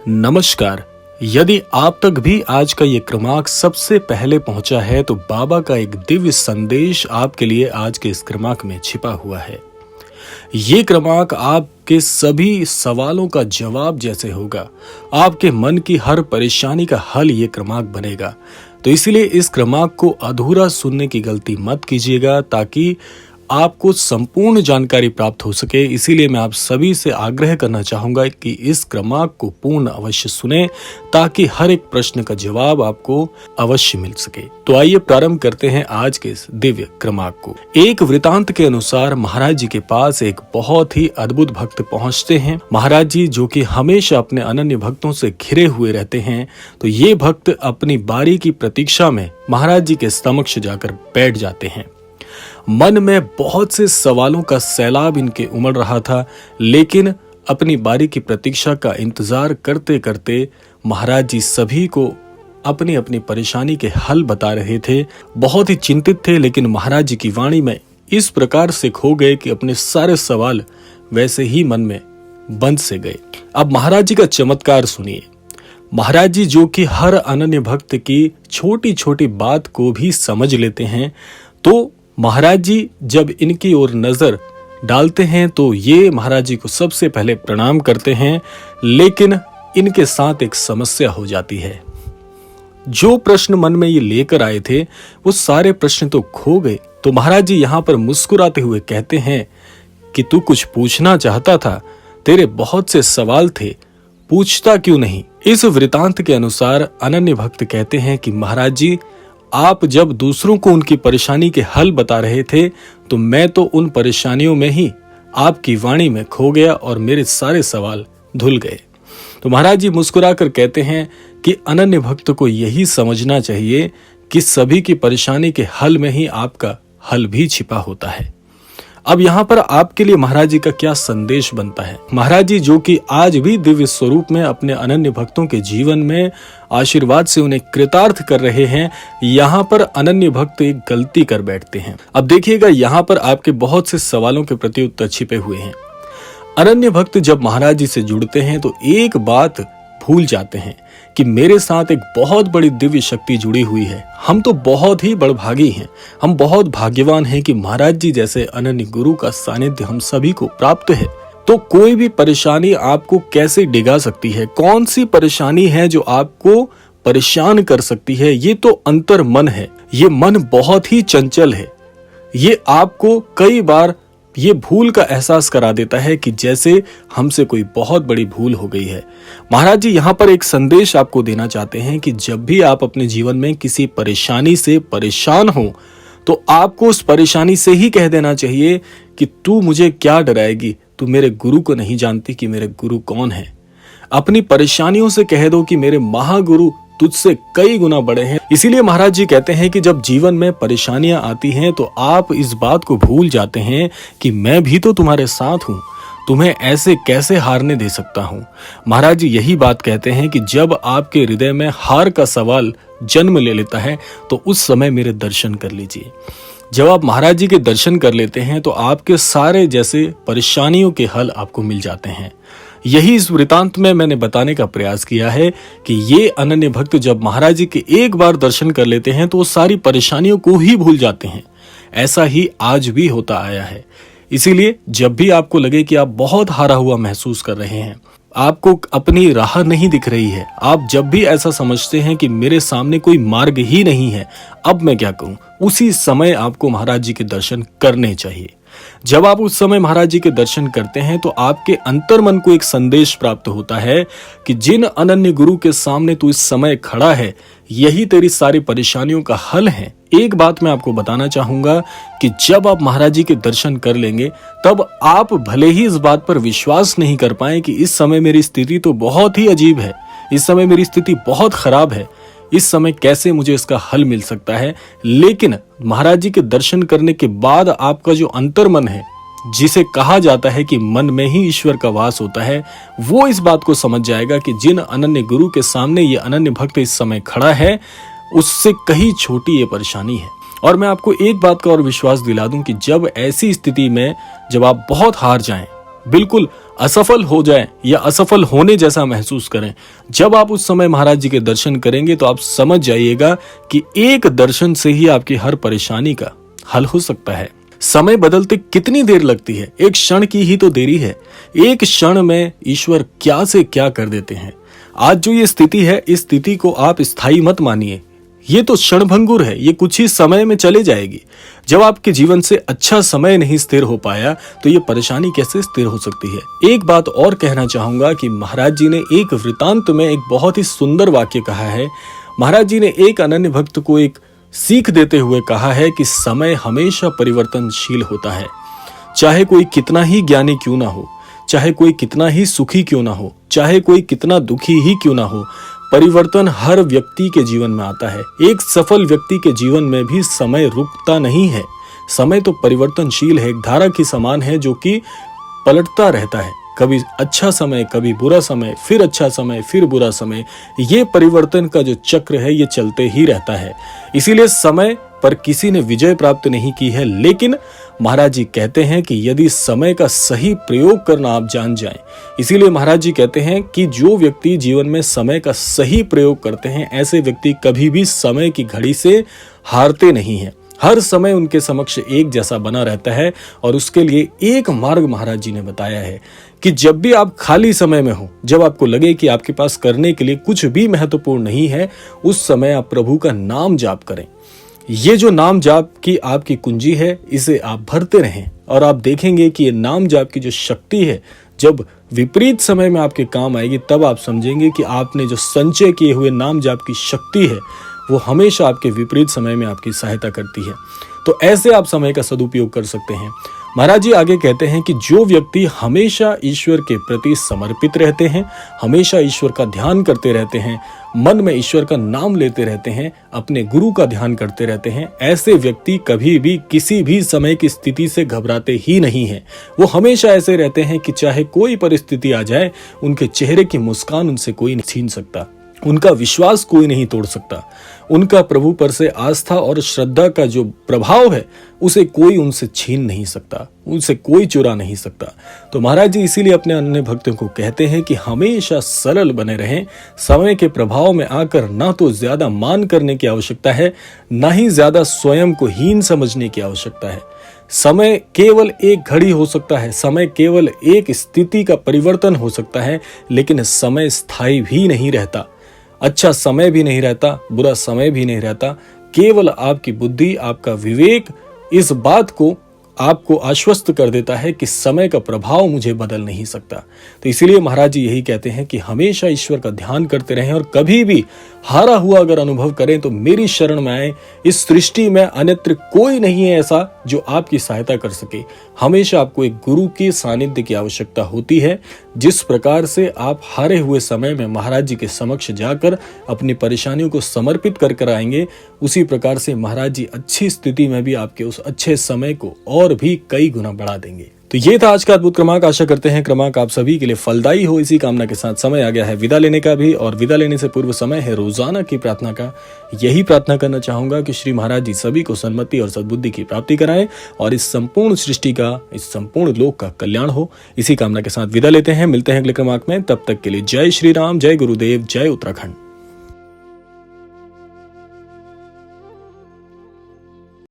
नमस्कार। यदि आप तक भी आज का ये क्रमांक सबसे पहले पहुंचा है तो बाबा का एक दिव्य संदेश आपके लिए आज के इस क्रमांक में छिपा हुआ है। ये क्रमांक आपके सभी सवालों का जवाब जैसे होगा। आपके मन की हर परेशानी का हल ये क्रमांक बनेगा। तो इसीलिए इस क्रमांक को अधूरा सुनने की गलती मत कीजिएगा ताकि आपको संपूर्ण जानकारी प्राप्त हो सके। इसीलिए मैं आप सभी से आग्रह करना चाहूंगा कि इस क्रमांक को पूर्ण अवश्य सुने ताकि हर एक प्रश्न का जवाब आपको अवश्य मिल सके। तो आइए प्रारंभ करते हैं आज के इस दिव्य क्रमांक को। एक वृतांत के अनुसार महाराज जी के पास एक बहुत ही अद्भुत भक्त पहुंचते हैं। महाराज जी जो कि हमेशा अपने अनन्य भक्तों से घिरे हुए रहते हैं, तो ये भक्त अपनी बारी की प्रतीक्षा में महाराज जी के समक्ष जाकर बैठ जाते हैं। मन में बहुत से सवालों का सैलाब इनके उमड़ रहा था, लेकिन अपनी बारी की प्रतीक्षा का इंतजार करते करते महाराज जी सभी को अपनी अपनी परेशानी के हल बता रहे थे। बहुत ही चिंतित थे, लेकिन महाराज जी की वाणी में इस प्रकार से खो गए कि अपने सारे सवाल वैसे ही मन में बंद से गए। अब महाराज जी का चमत्कार सुनिए। महाराज जी जो कि हर अनन्य भक्त की छोटी छोटी बात को भी समझ लेते हैं, तो महाराज जी जब इनकी ओर नजर डालते हैं तो ये महाराज जी को सबसे पहले प्रणाम करते हैं, लेकिन इनके साथ एक समस्या हो जाती है। जो प्रश्न मन में ये लेकर आए थे वो सारे प्रश्न तो खो गए। तो महाराज जी यहाँ पर मुस्कुराते हुए कहते हैं कि तू कुछ पूछना चाहता था, तेरे बहुत से सवाल थे, पूछता क्यों नहीं। इस वृतांत के अनुसार अनन्य भक्त कहते हैं कि महाराज जी आप जब दूसरों को उनकी परेशानी के हल बता रहे थे तो मैं तो उन परेशानियों में ही आपकी वाणी में खो गया और मेरे सारे सवाल धुल गए। तो महाराज जी मुस्कुराकर कहते हैं कि अनन्य भक्त को यही समझना चाहिए कि सभी की परेशानी के हल में ही आपका हल भी छिपा होता है। अब यहाँ पर आपके लिए महाराज जी का क्या संदेश बनता है। महाराज जी जो कि आज भी दिव्य स्वरूप में अपने अनन्य भक्तों के जीवन में आशीर्वाद से उन्हें कृतार्थ कर रहे हैं, यहाँ पर अनन्य भक्त एक गलती कर बैठते हैं। अब देखिएगा, यहाँ पर आपके बहुत से सवालों के प्रति उत्तर छिपे हुए हैं। अनन्य भक्त जब महाराज जी से जुड़ते हैं तो एक बात भूल जाते हैं कि मेरे साथ एक बहुत बड़ी दिव्य शक्ति जुड़ी हुई है। हम तो बहुत ही बड़भागी हैं, हम बहुत भाग्यवान हैं कि महाराज जी जैसे अनन्य गुरु का सानिध्य हम सभी को प्राप्त है। तो कोई भी परेशानी आपको कैसे डिगा सकती है, कौन सी परेशानी है जो आपको परेशान कर सकती है, ये तो अंतर मन है। ये मन बहुत ही चंचल है। ये आपको कई बार ये भूल का एहसास करा देता है कि जैसे हमसे कोई बहुत बड़ी भूल हो गई है। महाराज जी यहाँ पर एक संदेश आपको देना चाहते हैं कि जब भी आप अपने जीवन में किसी परेशानी से परेशान हो तो आपको उस परेशानी से ही कह देना चाहिए कि तू मुझे क्या डराएगी, तू मेरे गुरु को नहीं जानती कि मेरे गुरु कौन है। अपनी परेशानियों से कह दो कि मेरे महागुरु तुझसे कई गुना बड़े हैं। इसीलिए महाराज जी कहते हैं कि जब जीवन में परेशानियां आती हैं तो आप इस बात को भूल जाते हैं कि मैं भी तो तुम्हारे साथ हूं, तुम्हें ऐसे कैसे हारने दे सकता हूं। महाराज जी यही बात कहते हैं कि जब आपके हृदय में हार का सवाल जन्म ले लेता है तो उस समय मेरे दर्शन कर लीजिए। जब आप महाराज जी के दर्शन कर लेते हैं तो आपके सारे जैसे परेशानियों के हल आपको मिल जाते हैं। यही इस वृतांत में मैंने बताने का प्रयास किया है कि ये अनन्य भक्त जब महाराज जी के एक बार दर्शन कर लेते हैं तो वो सारी परेशानियों को ही भूल जाते हैं। ऐसा ही आज भी होता आया है। इसीलिए जब भी आपको लगे कि आप बहुत हारा हुआ महसूस कर रहे हैं, आपको अपनी राह नहीं दिख रही है, आप जब भी ऐसा समझते हैं कि मेरे सामने कोई मार्ग ही नहीं है, अब मैं क्या करूं, उसी समय आपको महाराज जी के दर्शन करने चाहिए। जब आप उस समय महाराज जी के दर्शन करते हैं तो आपके अंतर मन को एक संदेश प्राप्त होता है कि जिन अनन्य गुरु के सामने तू इस समय खड़ा है, यही तेरी सारी परेशानियों का हल है। एक बात मैं आपको बताना चाहूंगा कि जब आप महाराज जी के दर्शन कर लेंगे तब आप भले ही इस बात पर विश्वास नहीं कर पाए कि इस समय मेरी स्थिति तो बहुत ही अजीब है, इस समय मेरी स्थिति बहुत खराब है, इस समय कैसे मुझे इसका हल मिल सकता है, लेकिन महाराज जी के दर्शन करने के बाद आपका जो अंतर मन है, जिसे कहा जाता है कि मन में ही ईश्वर का वास होता है, वो इस बात को समझ जाएगा कि जिन अनन्य गुरु के सामने ये अनन्य भक्त इस समय खड़ा है उससे कहीं छोटी ये परेशानी है। और मैं आपको एक बात का और विश्वास दिला दूं कि जब ऐसी स्थिति में जब आप बहुत हार जाएं, बिल्कुल असफल हो जाएं या असफल होने जैसा महसूस करें, जब आप उस समय महाराज जी के दर्शन करेंगे तो आप समझ जाइएगा कि एक दर्शन से ही आपकी हर परेशानी का हल हो सकता है। समय बदलते कितनी देर लगती है, एक क्षण की ही तो देरी है। एक क्षण में ईश्वर क्या से क्या कर देते हैं। आज जो ये स्थिति है, इस स्थिति को आप स्थायी मत मानिए। ये तो क्षणभंगुर है, ये कुछ ही समय में चले जाएगी। जब आपके जीवन से अच्छा समय नहीं स्थिर हो पाया तो ये परेशानी कैसे स्थिर हो सकती है। एक बात और कहना चाहूंगा कि महाराज जी ने एक वृतांत में एक बहुत ही सुंदर वाक्य कहा है। महाराज जी ने एक अनन्य भक्त को एक सीख देते हुए कहा है कि समय हमेशा परिवर्तनशील होता है। चाहे कोई कितना ही ज्ञानी क्यों ना हो, चाहे कोई कितना ही सुखी क्यों ना हो, चाहे कोई कितना दुखी ही क्यों ना हो, परिवर्तन हर व्यक्ति के जीवन में आता है। एक सफल व्यक्ति के जीवन में भी समय रुकता नहीं है। समय तो परिवर्तनशील है, एक धारा के समान है जो कि पलटता रहता है। कभी अच्छा समय, कभी बुरा समय, फिर अच्छा समय, फिर बुरा समय। ये परिवर्तन का जो चक्र है ये चलते ही रहता है। इसीलिए समय पर किसी ने विजय प्राप्त नहीं की है, लेकिन महाराज जी कहते हैं कि यदि समय का सही प्रयोग करना आप जान जाएं, इसीलिए महाराज जी कहते हैं कि जो व्यक्ति जीवन में समय का सही प्रयोग करते हैं, ऐसे व्यक्ति कभी भी समय की घड़ी से हारते नहीं हैं। हर समय उनके समक्ष एक जैसा बना रहता है और उसके लिए एक मार्ग महाराज जी ने बताया है कि जब भी आप खाली समय में हो, जब आपको लगे कि आपके पास करने के लिए कुछ भी महत्वपूर्ण नहीं है, उस समय आप प्रभु का नाम जाप करें। ये जो नाम जाप की आपकी कुंजी है, इसे आप भरते रहें और आप देखेंगे कि ये नाम जाप की जो शक्ति है, जब विपरीत समय में आपके काम आएगी, तब आप समझेंगे कि आपने जो संचय किए हुए नाम जाप की शक्ति है वो हमेशा आपके विपरीत समय में आपकी सहायता करती है। तो ऐसे आप समय का सदुपयोग कर सकते हैं। महाराज जी आगे कहते हैं कि जो व्यक्ति हमेशा ईश्वर के प्रति समर्पित रहते हैं, हमेशा ईश्वर का ध्यान करते रहते हैं, मन में ईश्वर का नाम लेते रहते हैं, अपने गुरु का ध्यान करते रहते हैं, ऐसे व्यक्ति कभी भी किसी भी समय की स्थिति से घबराते ही नहीं हैं। वो हमेशा ऐसे रहते हैं कि चाहे कोई परिस्थिति आ जाए, उनके चेहरे की मुस्कान उनसे कोई नहीं छीन सकता, उनका विश्वास कोई नहीं तोड़ सकता। उनका प्रभु पर से आस्था और श्रद्धा का जो प्रभाव है उसे कोई उनसे छीन नहीं सकता, उनसे कोई चुरा नहीं सकता। तो महाराज जी इसीलिए अपने अन्य भक्तों को कहते हैं कि हमेशा सरल बने रहें। समय के प्रभाव में आकर ना तो ज्यादा मान करने की आवश्यकता है, ना ही ज्यादा स्वयं को हीन समझने की आवश्यकता है। समय केवल एक घड़ी हो सकता है, समय केवल एक स्थिति का परिवर्तन हो सकता है, लेकिन समय स्थायी भी नहीं रहता। अच्छा समय भी नहीं रहता, बुरा समय भी नहीं रहता। केवल आपकी बुद्धि, आपका विवेक इस बात को आपको आश्वस्त कर देता है कि समय का प्रभाव मुझे बदल नहीं सकता। तो इसीलिए महाराज जी यही कहते हैं कि हमेशा ईश्वर का ध्यान करते रहें और कभी भी हारा हुआ अगर अनुभव करें तो मेरी शरण में आए। इस सृष्टि में अन्यत्र कोई नहीं है ऐसा जो आपकी सहायता कर सके। हमेशा आपको एक गुरु के सानिध्य की आवश्यकता होती है। जिस प्रकार से आप हारे हुए समय में महाराज जी के समक्ष जाकर अपनी परेशानियों को समर्पित कर आएंगे, उसी प्रकार से महाराज जी अच्छी स्थिति में भी आपके उस अच्छे समय को और भी कई गुना बढ़ा देंगे। तो ये था आज का अद्भुत क्रमांक। आशा करते हैं क्रमांक आप सभी के लिए फलदायी हो। इसी कामना के साथ समय आ गया है विदा लेने का भी, और विदा लेने से पूर्व समय है रोजाना की प्रार्थना का। यही प्रार्थना करना चाहूंगा कि श्री महाराज जी सभी को सन्मति और सद्बुद्धि की प्राप्ति कराएं और इस संपूर्ण सृष्टि का, इस संपूर्ण लोक का कल्याण हो। इसी कामना के साथ विदा लेते हैं, मिलते हैं अगले क्रमांक में। तब तक के लिए जय श्री राम, जय गुरुदेव, जय उत्तराखंड।